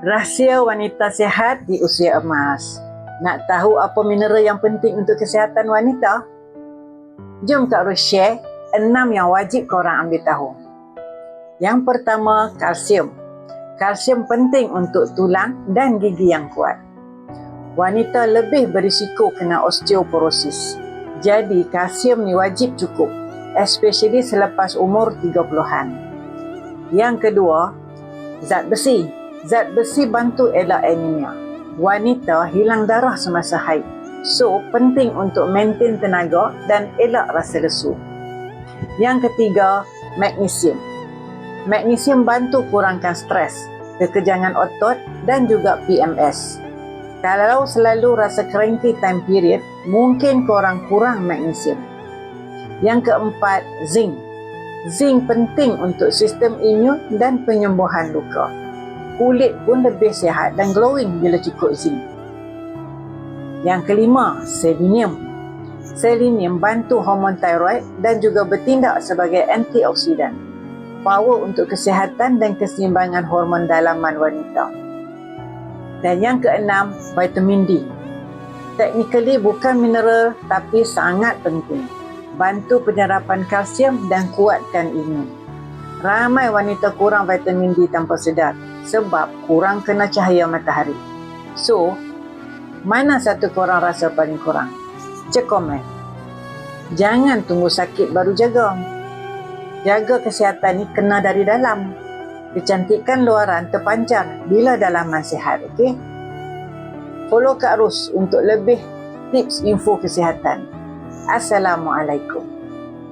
Rahsia wanita sihat di usia emas. Nak tahu apa mineral yang penting untuk kesihatan wanita? Jom Kak Ros share 6 yang wajib korang ambil tahu. Yang pertama, kalsium. Kalsium penting untuk tulang dan gigi yang kuat. Wanita lebih berisiko kena osteoporosis. Jadi kalsium ni wajib cukup, especially selepas umur 30-an. Yang kedua, zat besi. Zat besi bantu elak anemia. Wanita hilang darah semasa haid. So, penting untuk maintain tenaga dan elak rasa lesu. Yang ketiga, magnesium. Magnesium bantu kurangkan stres, kekejangan otot dan juga PMS. Kalau selalu rasa cranky time period, mungkin korang kurang magnesium. Yang keempat, zinc. Zinc penting untuk sistem imun dan penyembuhan luka. Kulit pun lebih sihat dan glowing bila cukup zinc. Yang kelima, selenium. Selenium bantu hormon thyroid dan juga bertindak sebagai antioksidan. Power untuk kesihatan dan keseimbangan hormon dalaman wanita. Dan yang keenam, vitamin D. Technically bukan mineral tapi sangat penting. Bantu penyerapan kalsium dan kuatkan imun. Ramai wanita kurang vitamin D tanpa sedar sebab kurang kena cahaya matahari. So, mana satu korang rasa paling kurang? Cek komen. Jangan tunggu sakit baru jaga. Jaga kesihatan ni kena dari dalam. Kecantikan luaran terpancar bila dalaman sihat, okey? Follow Kak Ros untuk lebih tips info kesihatan. Assalamualaikum.